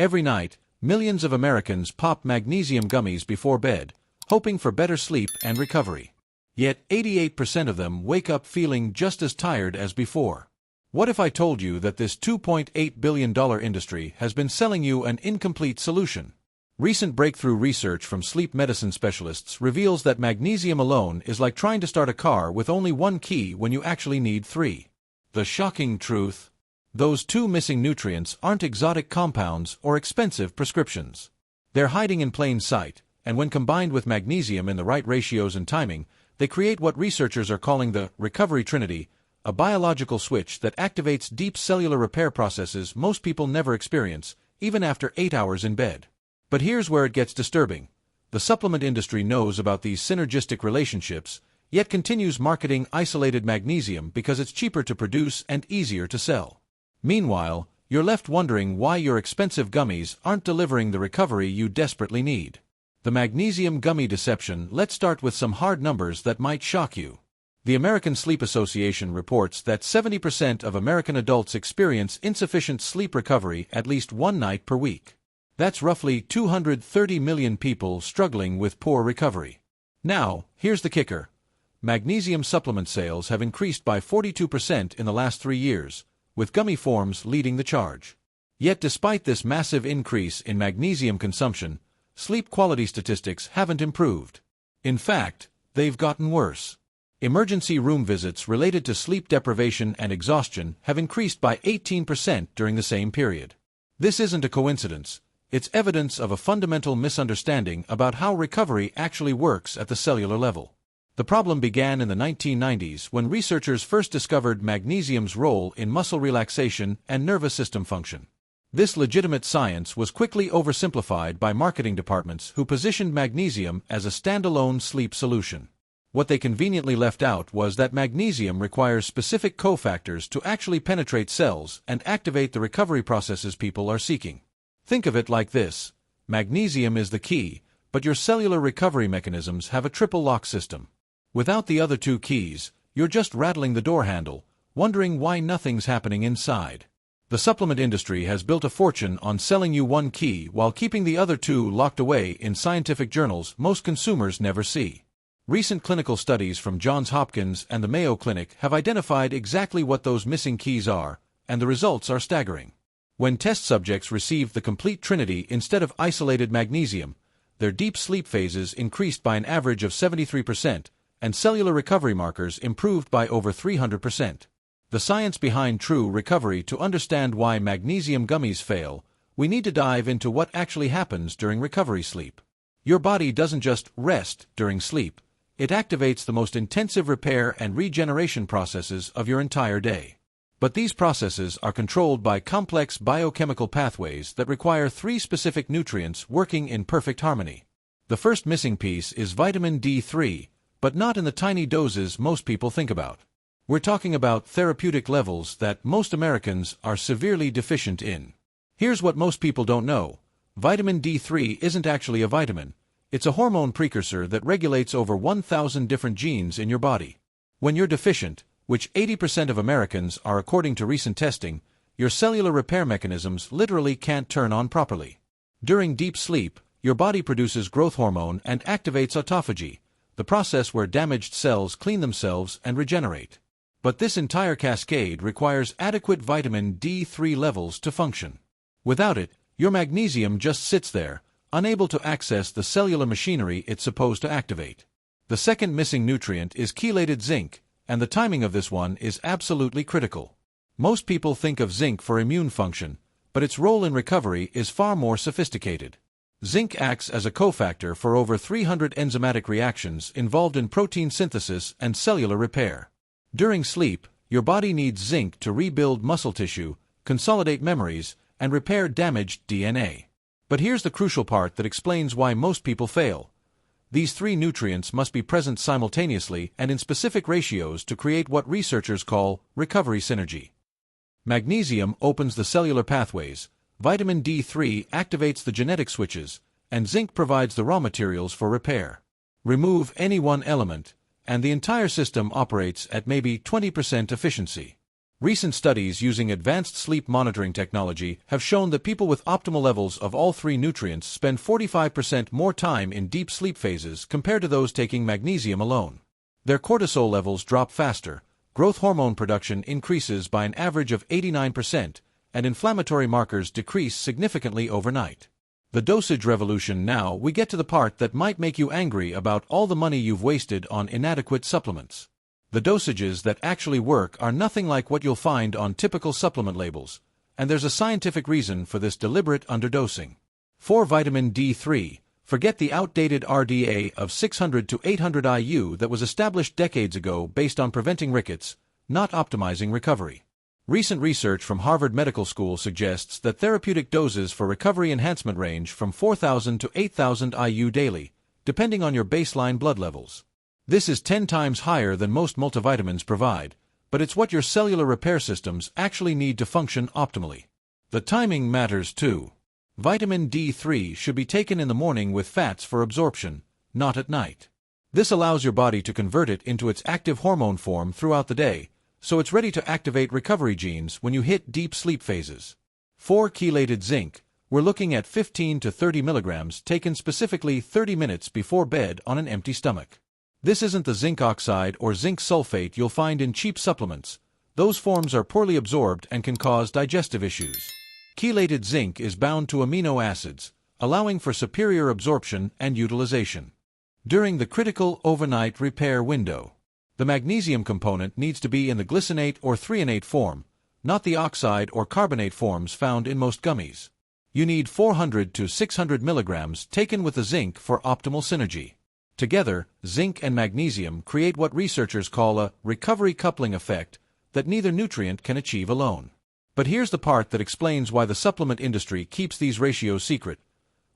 Every night, millions of Americans pop magnesium gummies before bed, hoping for better sleep and recovery. Yet 88% of them wake up feeling just as tired as before. What if I told you that this $2.8 billion industry has been selling you an incomplete solution? Recent breakthrough research from sleep medicine specialists reveals that magnesium alone is like trying to start a car with only one key when you actually need three. The shocking truth? Those two missing nutrients aren't exotic compounds or expensive prescriptions. They're hiding in plain sight, and when combined with magnesium in the right ratios and timing, they create what researchers are calling the recovery Trinity, a biological switch that activates deep cellular repair processes most people never experience, even after 8 hours in bed. But here's where it gets disturbing. The supplement industry knows about these synergistic relationships, yet continues marketing isolated magnesium because it's cheaper to produce and easier to sell. Meanwhile, you're left wondering why your expensive gummies aren't delivering the recovery you desperately need. The magnesium gummy deception. Let's start with some hard numbers that might shock you. The American Sleep Association reports that 70% of American adults experience insufficient sleep recovery at least one night per week. That's roughly 230 million people struggling with poor recovery. Now, here's the kicker. Magnesium supplement sales have increased by 42% in the last 3 years, with gummy forms leading the charge. Yet despite this massive increase in magnesium consumption, sleep quality statistics haven't improved. In fact, they've gotten worse. Emergency room visits related to sleep deprivation and exhaustion have increased by 18% during the same period. This isn't a coincidence. It's evidence of a fundamental misunderstanding about how recovery actually works at the cellular level. The problem began in the 1990s when researchers first discovered magnesium's role in muscle relaxation and nervous system function. This legitimate science was quickly oversimplified by marketing departments who positioned magnesium as a standalone sleep solution. What they conveniently left out was that magnesium requires specific cofactors to actually penetrate cells and activate the recovery processes people are seeking. Think of it like this. Magnesium is the key, but your cellular recovery mechanisms have a triple lock system. Without the other two keys, you're just rattling the door handle, wondering why nothing's happening inside. The supplement industry has built a fortune on selling you one key while keeping the other two locked away in scientific journals most consumers never see. Recent clinical studies from Johns Hopkins and the Mayo Clinic have identified exactly what those missing keys are, and the results are staggering. When test subjects received the complete Trinity instead of isolated magnesium, their deep sleep phases increased by an average of 73%, and cellular recovery markers improved by over 300%. The science behind true recovery. To understand why magnesium gummies fail, we need to dive into what actually happens during recovery sleep. Your body doesn't just rest during sleep, it activates the most intensive repair and regeneration processes of your entire day. But these processes are controlled by complex biochemical pathways that require 3 specific nutrients working in perfect harmony. The first missing piece is vitamin D3, but not in the tiny doses most people think about. We're talking about therapeutic levels that most Americans are severely deficient in. Here's what most people don't know. Vitamin D3 isn't actually a vitamin. It's a hormone precursor that regulates over 1,000 different genes in your body. When you're deficient, which 80% of Americans are according to recent testing, your cellular repair mechanisms literally can't turn on properly. During deep sleep, your body produces growth hormone and activates autophagy, the process where damaged cells clean themselves and regenerate. But this entire cascade requires adequate vitamin D3 levels to function. Without it, your magnesium just sits there, unable to access the cellular machinery it's supposed to activate. The second missing nutrient is chelated zinc, and the timing of this one is absolutely critical. Most people think of zinc for immune function, but its role in recovery is far more sophisticated. Zinc acts as a cofactor for over 300 enzymatic reactions involved in protein synthesis and cellular repair. During sleep, your body needs zinc to rebuild muscle tissue, consolidate memories, and repair damaged DNA. But here's the crucial part that explains why most people fail. These 3 nutrients must be present simultaneously and in specific ratios to create what researchers call recovery synergy. Magnesium opens the cellular pathways, vitamin D3 activates the genetic switches, and zinc provides the raw materials for repair. Remove any one element, and the entire system operates at maybe 20% efficiency. Recent studies using advanced sleep monitoring technology have shown that people with optimal levels of all three nutrients spend 45% more time in deep sleep phases compared to those taking magnesium alone. Their cortisol levels drop faster, growth hormone production increases by an average of 89%, and inflammatory markers decrease significantly overnight. The dosage revolution. Now we get to the part that might make you angry about all the money you've wasted on inadequate supplements. The dosages that actually work are nothing like what you'll find on typical supplement labels, and there's a scientific reason for this deliberate underdosing. For vitamin D3, forget the outdated RDA of 600 to 800 IU that was established decades ago based on preventing rickets, not optimizing recovery. Recent research from Harvard Medical School suggests that therapeutic doses for recovery enhancement range from 4,000 to 8,000 IU daily, depending on your baseline blood levels. This is 10 times higher than most multivitamins provide, but it's what your cellular repair systems actually need to function optimally. The timing matters too. Vitamin D3 should be taken in the morning with fats for absorption, not at night. This allows your body to convert it into its active hormone form throughout the day, so it's ready to activate recovery genes when you hit deep sleep phases. For chelated zinc, we're looking at 15 to 30 milligrams taken specifically 30 minutes before bed on an empty stomach. This isn't the zinc oxide or zinc sulfate you'll find in cheap supplements. Those forms are poorly absorbed and can cause digestive issues. Chelated zinc is bound to amino acids, allowing for superior absorption and utilization. During the critical overnight repair window, the magnesium component needs to be in the glycinate or threonate form, not the oxide or carbonate forms found in most gummies. You need 400 to 600 milligrams taken with the zinc for optimal synergy. Together, zinc and magnesium create what researchers call a recovery coupling effect that neither nutrient can achieve alone. But here's the part that explains why the supplement industry keeps these ratios secret.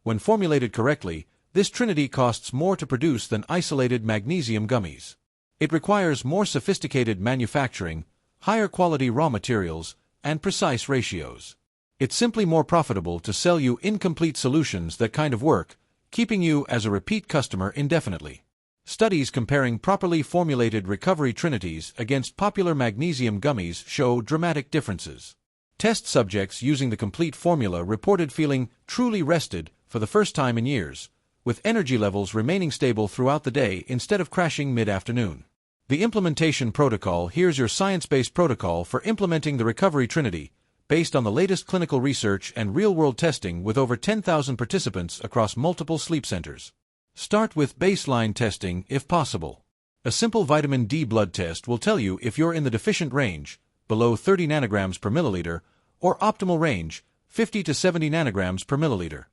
When formulated correctly, this trinity costs more to produce than isolated magnesium gummies. It requires more sophisticated manufacturing, higher quality raw materials, and precise ratios. It's simply more profitable to sell you incomplete solutions that kind of work, keeping you as a repeat customer indefinitely. Studies comparing properly formulated recovery trinities against popular magnesium gummies show dramatic differences. Test subjects using the complete formula reported feeling truly rested for the first time in years, with energy levels remaining stable throughout the day instead of crashing mid-afternoon. The implementation protocol. Here's your science-based protocol for implementing the recovery trinity, based on the latest clinical research and real-world testing with over 10,000 participants across multiple sleep centers. Start with baseline testing if possible. A simple vitamin D blood test will tell you if you're in the deficient range, below 30 nanograms per milliliter, or optimal range, 50 to 70 nanograms per milliliter.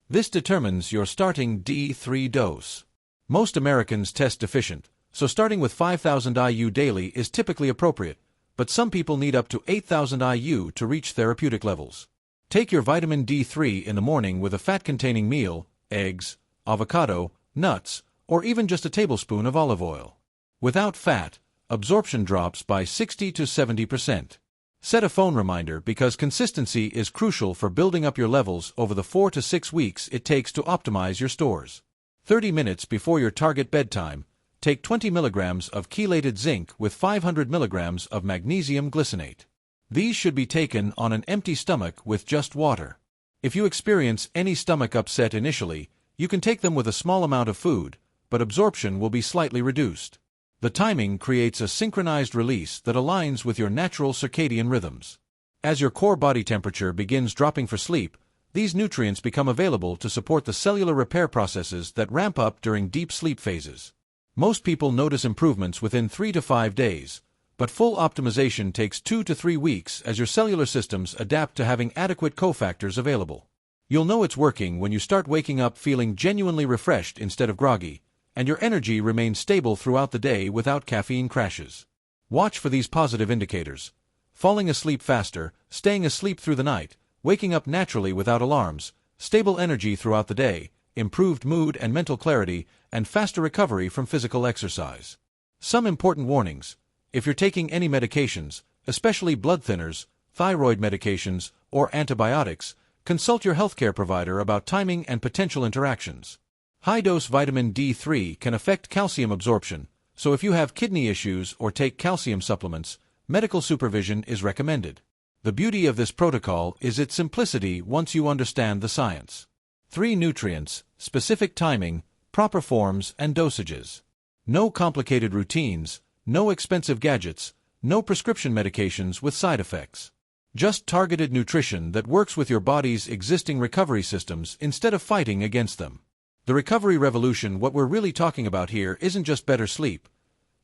This determines your starting D3 dose. Most Americans test deficient, so starting with 5,000 IU daily is typically appropriate, but some people need up to 8,000 IU to reach therapeutic levels. Take your vitamin D3 in the morning with a fat-containing meal, eggs, avocado, nuts, or even just a tablespoon of olive oil. Without fat, absorption drops by 60 to 70%. Set a phone reminder because consistency is crucial for building up your levels over the 4 to 6 weeks it takes to optimize your stores. 30 minutes before your target bedtime, take 20 milligrams of chelated zinc with 500 milligrams of magnesium glycinate. These should be taken on an empty stomach with just water. If you experience any stomach upset initially, you can take them with a small amount of food, but absorption will be slightly reduced. The timing creates a synchronized release that aligns with your natural circadian rhythms. As your core body temperature begins dropping for sleep, these nutrients become available to support the cellular repair processes that ramp up during deep sleep phases. Most people notice improvements within 3 to 5 days, but full optimization takes 2 to 3 weeks as your cellular systems adapt to having adequate cofactors available. You'll know it's working when you start waking up feeling genuinely refreshed instead of groggy, and your energy remains stable throughout the day without caffeine crashes. Watch for these positive indicators: falling asleep faster, staying asleep through the night, waking up naturally without alarms, stable energy throughout the day, improved mood and mental clarity, and faster recovery from physical exercise. Some important warnings: if you're taking any medications, especially blood thinners, thyroid medications, or antibiotics, consult your healthcare provider about timing and potential interactions. High-dose vitamin D3 can affect calcium absorption, so if you have kidney issues or take calcium supplements, medical supervision is recommended. The beauty of this protocol is its simplicity once you understand the science. 3 nutrients, specific timing, proper forms and dosages. No complicated routines, no expensive gadgets, no prescription medications with side effects. Just targeted nutrition that works with your body's existing recovery systems instead of fighting against them. The recovery revolution, what we're really talking about here, isn't just better sleep.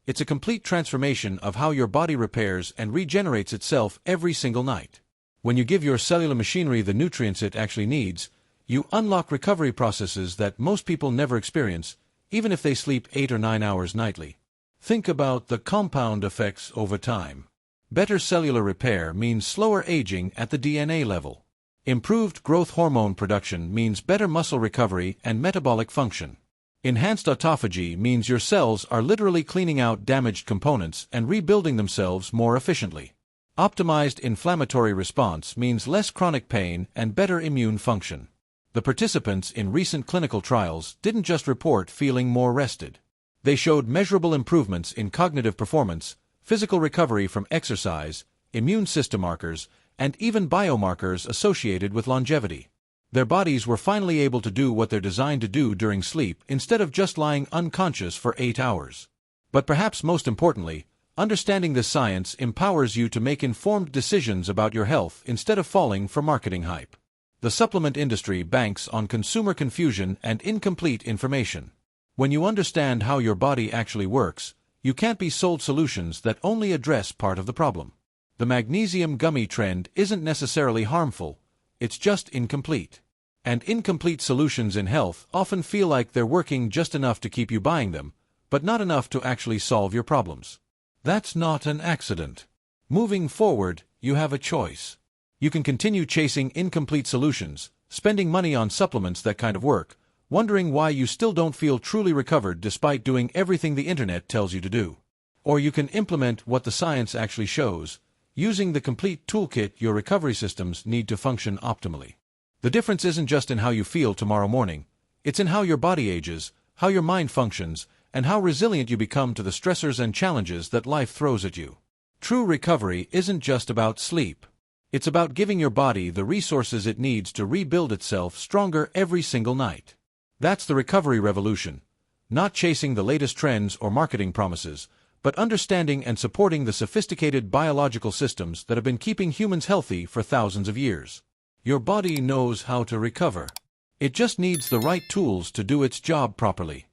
It's a complete transformation of how your body repairs and regenerates itself every single night. When you give your cellular machinery the nutrients it actually needs, you unlock recovery processes that most people never experience, even if they sleep 8 or 9 hours nightly. Think about the compound effects over time. Better cellular repair means slower aging at the DNA level. Improved growth hormone production means better muscle recovery and metabolic function. Enhanced autophagy means your cells are literally cleaning out damaged components and rebuilding themselves more efficiently. Optimized inflammatory response means less chronic pain and better immune function. The participants in recent clinical trials didn't just report feeling more rested. They showed measurable improvements in cognitive performance, physical recovery from exercise, immune system markers, and even biomarkers associated with longevity. Their bodies were finally able to do what they're designed to do during sleep instead of just lying unconscious for 8 hours. But perhaps most importantly, understanding this science empowers you to make informed decisions about your health instead of falling for marketing hype. The supplement industry banks on consumer confusion and incomplete information. When you understand how your body actually works, you can't be sold solutions that only address part of the problem. The magnesium gummy trend isn't necessarily harmful, it's just incomplete. And incomplete solutions in health often feel like they're working just enough to keep you buying them, but not enough to actually solve your problems. That's not an accident. Moving forward, you have a choice. You can continue chasing incomplete solutions, spending money on supplements that kind of work, wondering why you still don't feel truly recovered despite doing everything the internet tells you to do. Or you can implement what the science actually shows, using the complete toolkit your recovery systems need to function optimally. The difference isn't just in how you feel tomorrow morning, it's in how your body ages, how your mind functions, and how resilient you become to the stressors and challenges that life throws at you. True recovery isn't just about sleep. It's about giving your body the resources it needs to rebuild itself stronger every single night. That's the recovery revolution. Not chasing the latest trends or marketing promises, but understanding and supporting the sophisticated biological systems that have been keeping humans healthy for thousands of years. Your body knows how to recover. It just needs the right tools to do its job properly.